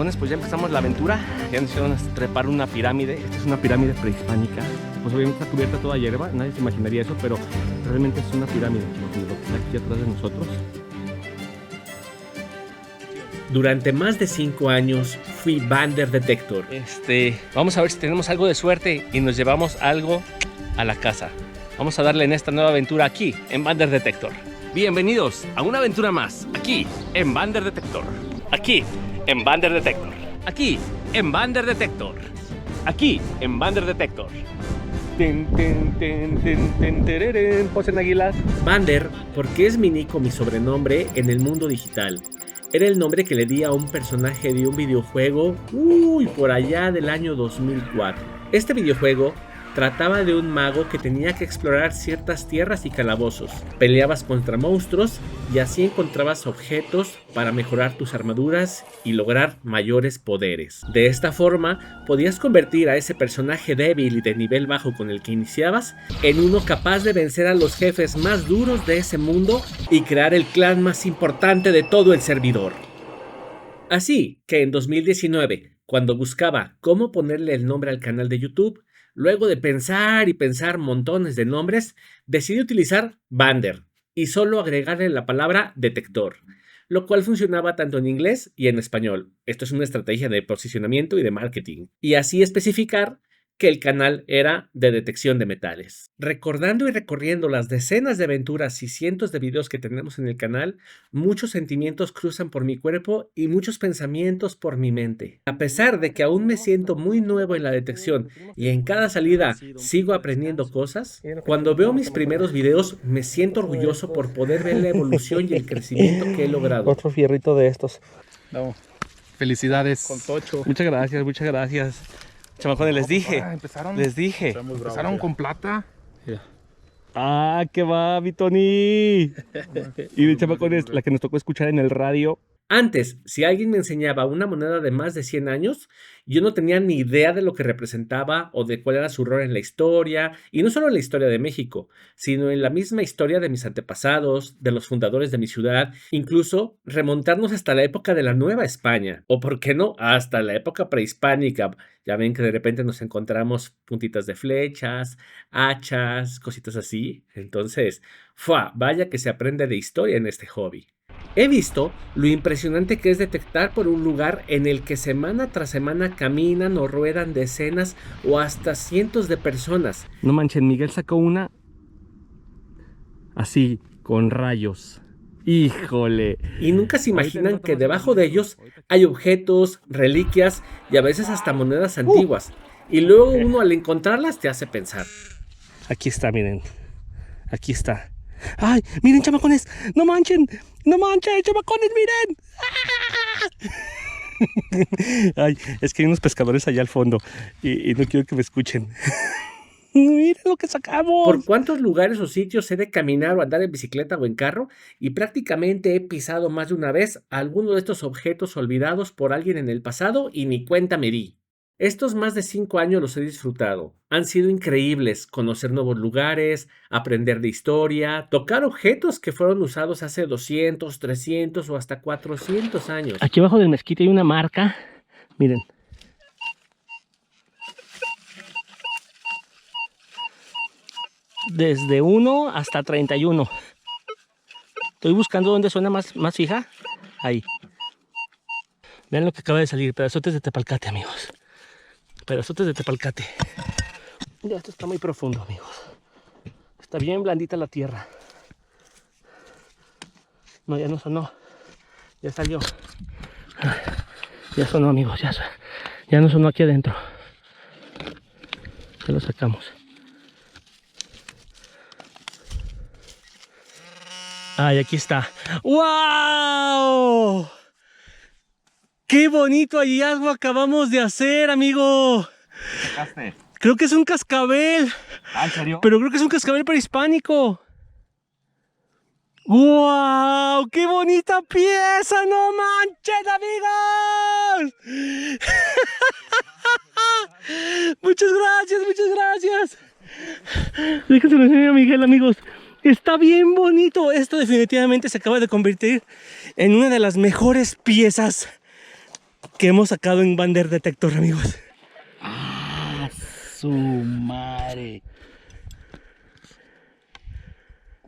chamacones, pues ya empezamos la aventura. Ya nos hicieron trepar una pirámide. Esta es una pirámide prehispánica. Pues obviamente está cubierta toda hierba, nadie se imaginaría eso, pero realmente es una pirámide, chamacones, lo que está aquí atrás de nosotros. Durante más de 5 años fui Bander Detector. Vamos a ver si tenemos algo de suerte y nos llevamos algo a la casa. Vamos a darle en esta nueva aventura aquí, en Bander Detector. Bienvenidos a una aventura más, aquí, en Bander Detector. Aquí, en Bander Detector. Aquí, en Bander Detector. Aquí, en Bander Detector. Posen águilas. Bander, porque es mi nick o mi sobrenombre en el mundo digital. Era el nombre que le di a un personaje de un videojuego, por allá del año 2004. Este videojuego trataba de un mago que tenía que explorar ciertas tierras y calabozos. Peleabas contra monstruos y así encontrabas objetos para mejorar tus armaduras y lograr mayores poderes. De esta forma, podías convertir a ese personaje débil y de nivel bajo con el que iniciabas en uno capaz de vencer a los jefes más duros de ese mundo y crear el clan más importante de todo el servidor. Así que en 2019, cuando buscaba cómo ponerle el nombre al canal de YouTube, luego de pensar y pensar montones de nombres, decidí utilizar Bander y solo agregarle la palabra detector, lo cual funcionaba tanto en inglés y en español. Esto es una estrategia de posicionamiento y de marketing. Y así especificar que el canal era de detección de metales. Recordando y recorriendo las decenas de aventuras y cientos de videos que tenemos en el canal, muchos sentimientos cruzan por mi cuerpo y muchos pensamientos por mi mente. A pesar de que aún me siento muy nuevo en la detección y en cada salida sigo aprendiendo cosas, cuando veo mis primeros videos me siento orgulloso por poder ver la evolución y el crecimiento que he logrado. Otro fierrito de estos. No, felicidades. Con tocho. Muchas gracias, muchas gracias. Chamacones, les dije. Les dije. Empezaron con plata. ¡Ah, qué va, mi Tony! Y chamacones, la que nos tocó escuchar en el radio. Antes, si alguien me enseñaba una moneda de más de 100 años, yo no tenía ni idea de lo que representaba o de cuál era su rol en la historia, y no solo en la historia de México, sino en la misma historia de mis antepasados, de los fundadores de mi ciudad, incluso remontarnos hasta la época de la Nueva España, o por qué no, hasta la época prehispánica. Ya ven que de repente nos encontramos puntitas de flechas, hachas, cositas así. Entonces, vaya que se aprende de historia en este hobby. He visto lo impresionante que es detectar por un lugar en el que semana tras semana caminan o ruedan decenas o hasta cientos de personas. No manchen, Miguel sacó una así, con rayos. ¡Híjole! Y nunca se imaginan que debajo de ellos hay objetos, reliquias y a veces hasta monedas antiguas. Y luego uno al encontrarlas te hace pensar. Aquí está, miren. Aquí está. ¡Ay! ¡Miren, chamacones! ¡No manchen! ¡No manchen, chamacones! ¡Miren! Ay, es que hay unos pescadores allá al fondo y no quiero que me escuchen. ¡Miren lo que sacamos! ¿Por cuántos lugares o sitios he de caminar o andar en bicicleta o en carro? Y prácticamente he pisado más de una vez alguno de estos objetos olvidados por alguien en el pasado y ni cuenta me di. Estos más de 5 años los he disfrutado. Han sido increíbles conocer nuevos lugares, aprender de historia, tocar objetos que fueron usados hace 200, 300 o hasta 400 años. Aquí abajo del mezquite hay una marca. Miren. Desde 1 hasta 31. Estoy buscando dónde suena más fija. Ahí. Vean lo que acaba de salir. Pedazotes de tepalcate, amigos. Pedazotes de tepalcate. Ya esto está muy profundo, amigos. Está bien blandita la tierra. No, ya no sonó. Ya salió. Ya sonó, amigos. Ya no sonó aquí adentro. Ya lo sacamos. Ay, aquí está. ¡Wow! ¡Qué bonito hallazgo acabamos de hacer, amigo! ¿Sacaste? Creo que es un cascabel. ¿Ah, en serio? Pero creo que es un cascabel prehispánico. ¡Wow! ¡Qué bonita pieza! ¡No manches, amigos! Muchas gracias, muchas gracias. Déjense lo enseño a Miguel, amigos. Está bien bonito. Esto definitivamente se acaba de convertir en una de las mejores piezas que hemos sacado en Bander Detector, amigos. ¡Ah, su madre!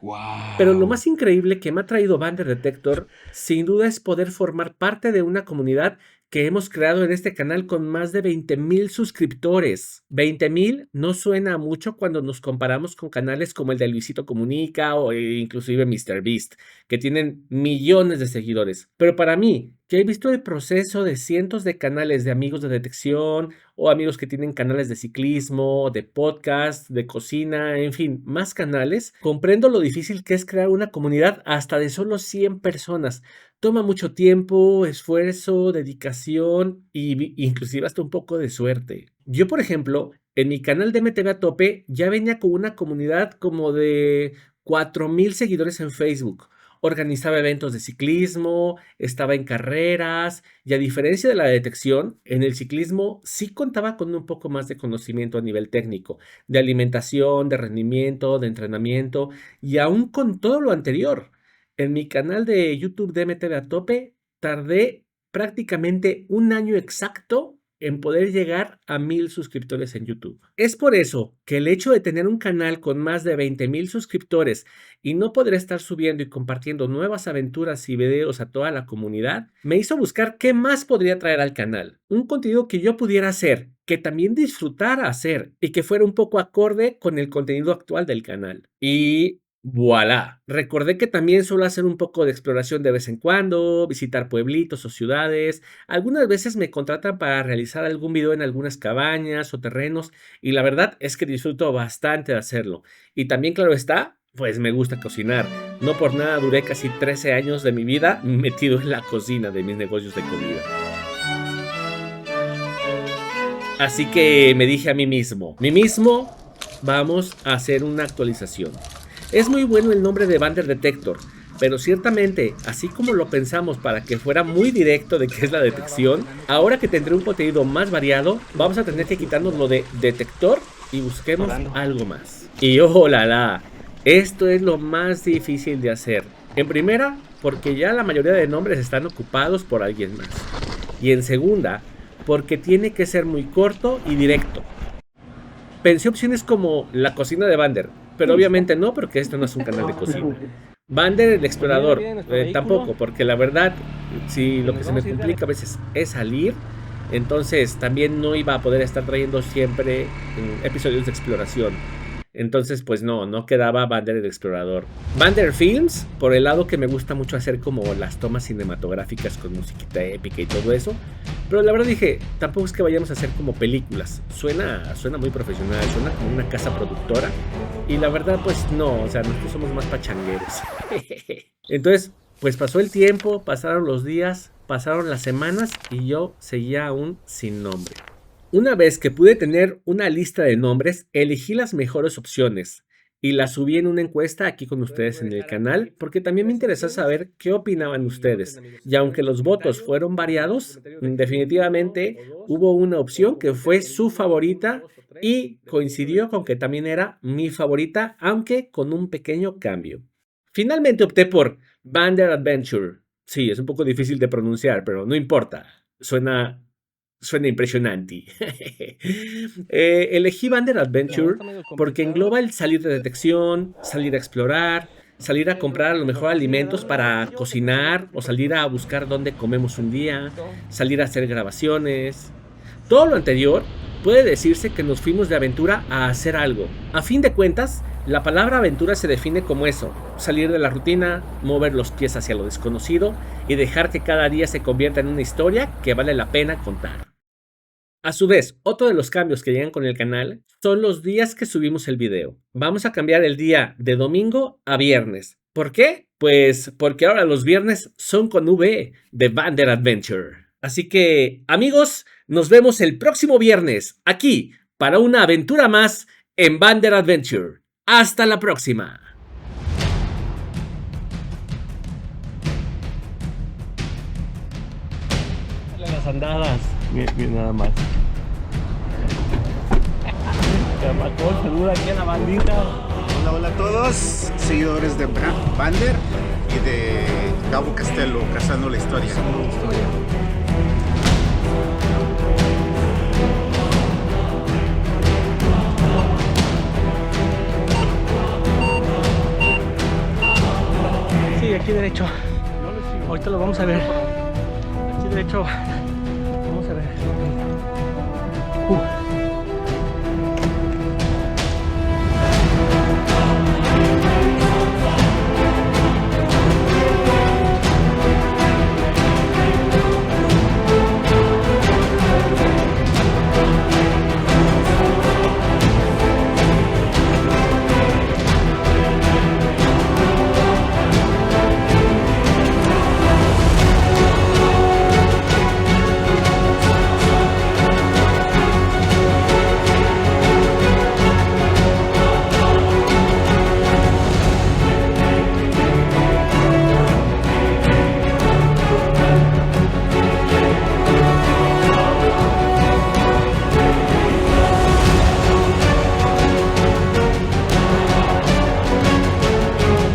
¡Wow! Pero lo más increíble que me ha traído Bander Detector, sin duda, es poder formar parte de una comunidad que hemos creado en este canal con más de 20,000 suscriptores. 20,000 no suena mucho cuando nos comparamos con canales como el de Luisito Comunica o inclusive MrBeast, que tienen millones de seguidores. Pero para mí, que he visto el proceso de cientos de canales de amigos de detección o amigos que tienen canales de ciclismo, de podcast, de cocina, en fin, más canales, comprendo lo difícil que es crear una comunidad hasta de solo 100 personas. Toma mucho tiempo, esfuerzo, dedicación y inclusive hasta un poco de suerte. Yo, por ejemplo, en mi canal de MTV a tope ya venía con una comunidad como de 4,000 seguidores en Facebook. Organizaba eventos de ciclismo, estaba en carreras y a diferencia de la detección, en el ciclismo sí contaba con un poco más de conocimiento a nivel técnico, de alimentación, de rendimiento, de entrenamiento y aún con todo lo anterior. En mi canal de YouTube de MTV a tope tardé prácticamente un año exacto en poder llegar a 1,000 suscriptores en YouTube. Es por eso que el hecho de tener un canal con más de 20,000 suscriptores y no poder estar subiendo y compartiendo nuevas aventuras y videos a toda la comunidad, me hizo buscar qué más podría traer al canal. Un contenido que yo pudiera hacer, que también disfrutara hacer y que fuera un poco acorde con el contenido actual del canal. Y voilà. Recordé que también suelo hacer un poco de exploración de vez en cuando, visitar pueblitos o ciudades. Algunas veces me contratan para realizar algún video en algunas cabañas o terrenos y la verdad es que disfruto bastante de hacerlo. Y también, claro está, pues me gusta cocinar. No por nada duré casi 13 años de mi vida metido en la cocina de mis negocios de comida. Así que me dije a mí mismo, vamos a hacer una actualización. Es muy bueno el nombre de Bander Detector, pero ciertamente, así como lo pensamos para que fuera muy directo de qué es la detección, ahora que tendré un contenido más variado, vamos a tener que quitarnos lo de detector y busquemos algo más. Y ¡oh, la, la! Esto es lo más difícil de hacer. En primera, porque ya la mayoría de nombres están ocupados por alguien más. Y en segunda, porque tiene que ser muy corto y directo. Pensé opciones como la cocina de Bander, pero obviamente no, porque esto no es un canal de cocina. Bander el explorador, tampoco, porque la verdad, si lo que se me complica a veces es salir, entonces también no iba a poder estar trayendo siempre episodios de exploración. Entonces, pues no quedaba Bander el explorador. Bander Films, por el lado que me gusta mucho hacer como las tomas cinematográficas con musiquita épica y todo eso. Pero la verdad dije, tampoco es que vayamos a hacer como películas. Suena muy profesional, suena como una casa productora. Y la verdad, pues no, o sea, nosotros somos más pachangueros. Entonces, pues pasó el tiempo, pasaron los días, pasaron las semanas y yo seguía aún sin nombre. Una vez que pude tener una lista de nombres, elegí las mejores opciones y las subí en una encuesta aquí con ustedes en el canal porque también me interesó saber qué opinaban ustedes. Y aunque los votos fueron variados, definitivamente hubo una opción que fue su favorita y coincidió con que también era mi favorita, aunque con un pequeño cambio. Finalmente opté por Bander Adventure. Sí, es un poco difícil de pronunciar, pero no importa. Suena impresionante. Elegí Bander Adventure porque engloba el salir de detección, salir a explorar, salir a comprar a lo mejor alimentos para cocinar o salir a buscar dónde comemos un día, salir a hacer grabaciones. Todo lo anterior puede decirse que nos fuimos de aventura a hacer algo. A fin de cuentas, la palabra aventura se define como eso: salir de la rutina, mover los pies hacia lo desconocido y dejar que cada día se convierta en una historia que vale la pena contar. A su vez, otro de los cambios que llegan con el canal son los días que subimos el video. Vamos a cambiar el día de domingo a viernes. ¿Por qué? Pues porque ahora los viernes son con V de Bander Adventure. Así que, amigos, nos vemos el próximo viernes aquí para una aventura más en Bander Adventure. ¡Hasta la próxima! Las andadas. Mira nada más. Camacón, saluda aquí a la bandita. Hola a todos, seguidores de Bander y de Gabo Castelo, Cazando la Historia. aquí derecho. Ahorita lo vamos a ver. Aquí derecho. Vamos a ver.